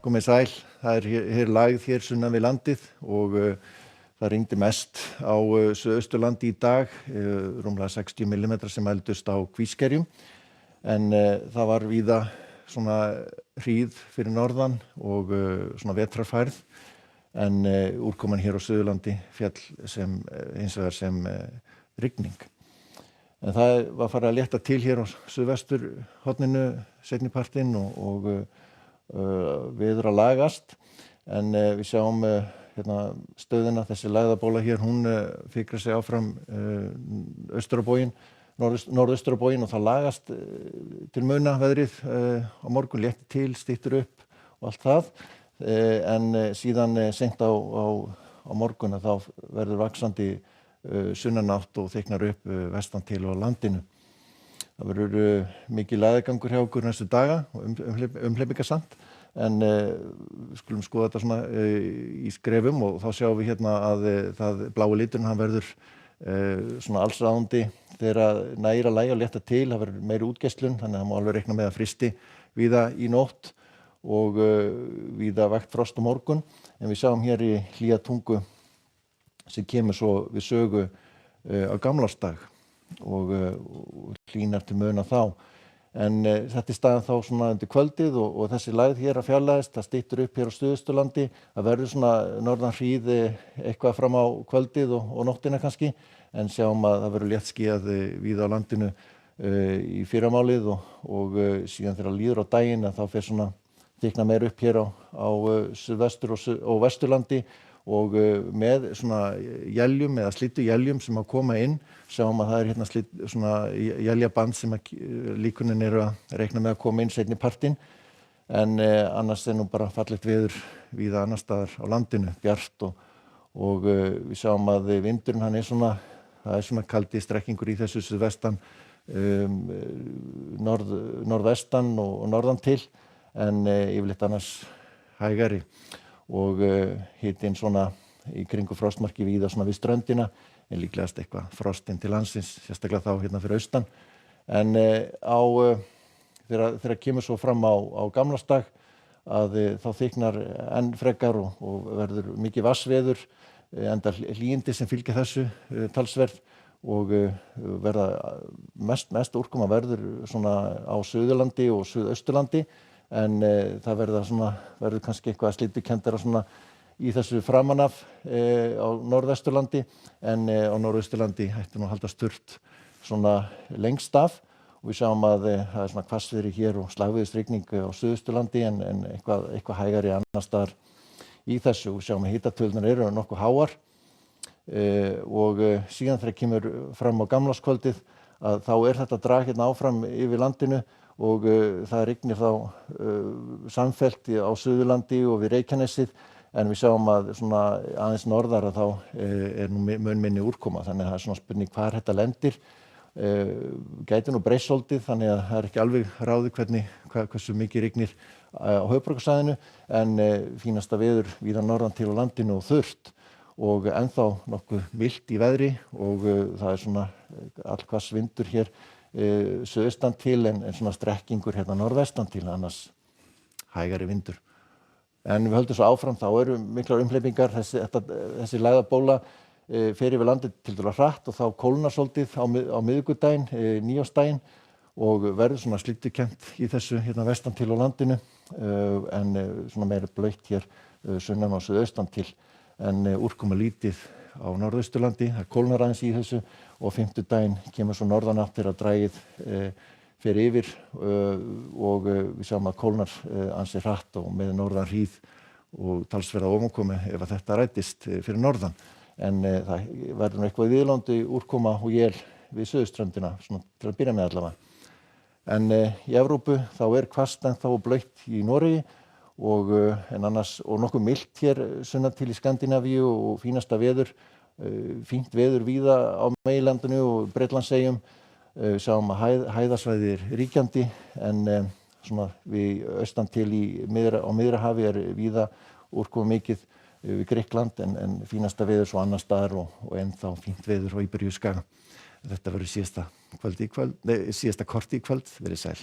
Komið sæl, það hér lægð hér sunnan við landið og það rigndi mest á Suðausturlandi í dag, rúmlega 60 millimetrar sem mældust á Kvískerjum, en það var víða svona hríð fyrir norðan og svona vetrarfærð, en úrkoman hér á Suðurlandi féll sem hins vegar sem rigning. En það var farið að létta til hér á suðvesturhorninu seinnipartinn og veður að lagast, en við sjáum hérna stöðina, þessi lægðabóla hér, hún fikrar sig áfram austur á bóginn, norðaustur á bóginn og það lagast til muna veðrið á morgun, léttir til, styttir upp og allt það, en síðan seint á morgun þá verður vaxandi sunnanátt og þykknar upp vestan til á landinu. Það verður mikið lægðagangur hjá okkur næstu daga og umhleypingasamt, en við skulum skoða þetta svona í skrefum og þá sjáum við hérna að það blái liturinn hann verður svona allsráðandi þegar nægir að lægja og létta til, það verður meiri útgeislun, þannig að það má alveg reikna með að frysti víða í nótt og víða vægt frost á morgun, en við sjáum hér í Hlíðatungu sem kemur svo við sögu á gamlársdag og hlýnar til muna þá. En þetta staðan þá svona undir kvöldið og þessi lægð hér að fjarlægist, það styttur upp hér á Suðausturlandi, það verður svona norðan hríð eitthvað fram á kvöldið og nóttina kannski, en sjáum að það verður léttskýjað víða á landinu í fyrramálið og síðan þegar líður á daginn að þá fer svona þykkna meir upp hér á Suðvestur og Vesturlandi og með svona éljum eða slydduéljum sem að koma inn, sjáum að það hérna svona éljaband sem líkunin eru að reikna með að koma inn seinni partinn, en annars nú bara fallegt veður víða annars staðar á landinu, bjart og við sjáum að vindurinn hann það er svona kaldi strekkingur í þessu suðvestan, norðvestan og norðan til, en yfirleitt annars hægari. Og hitinn svona í kringu frostmarki víða svona við ströndina, en líklegast eitthvað frostinn til landsins, sérstaklega þá hérna fyrir austan. En þegar kemur svo fram á gamlársdag að þá þykknar enn frekar og verður mikið vatnsveður, enda hlýindi sem fylgja þessu talsverð og verða mest úrkoma verður svona á Suðurlandi og Suðausturlandi, en það verður kannski eitthvað slyddukenndara svona í þessu framan af á Norðvesturlandi, en á Norðausturlandi ætti nú að halda sturt svona lengst af og við sjáum að það er svona hvassviðri hér og slagviðrisrigning á Suðausturlandi, en eitthvað hægari annars staðar í þessu. Við sjáum að hitatölurnar eru nokkuð háar og síðan þegar kemur fram á gamlárskvöldið að þá er þetta drag hérna áfram yfir landinu og það rignir þá samfellt á Suðurlandi og við Reykjanesið, en við sjáum að svona aðeins norðar að þá nú mun minni úrkoma, þannig að það er svona spurning hvar þetta lendir, gæti nú breyst svolítið, þannig að það er ekki alveg ráðið hversu mikið rignir á höfuðborgarsvæðinu, en fínasta veður víða norðan til á landinu og þurrt og ennþá nokkuð milt í veðri og það er svona allhvass vindur hér suðaustan til, en svona strekkingur hérna norðvestan til, annars hægari vindur. En við höldum svo áfram, þá eru miklar umhleypingar, þessi lægðabóla fer yfir landið tiltölulega hratt og þá kólnar svolítið á miðvikudaginn, nýársdaginn, og verður svona slyddukennt í þessu hérna vestan til á landinu, en svona meira blautt hér sunnan og suðaustan til, en úrkoma lítið á Norðausturlandi, það kólnar aðeins í þessu og fimmtudaginn kemur svo norðanátt þegar drægið fer yfir og við sjáum að kólnar ansi hratt og með norðan hríð og talsverða ofankomu ef að þetta rætist fyrir norðan, en það verður nú eitthvað viðlandi úrkoma og él við suðurströndina, svona til að byrja með allavega. En í Evrópu þá er hvasst ennþá og blautt í Noregi og nokkuð milt hér sunnan til í Skandinavíu og fínasta veður, fínt veður víða á meginlandinu og Bretlandseyjum, sjáum að hæðasvæði er ríkjandi, en svona við austan til á Miðjarðarhafi er víða úrkoma mikið við Grikkland, en fínasta veður svo annars staðar og ennþá fínt veður á Íberíuskaga. Þetta verður síðasta korti í kvöld, verið sæl.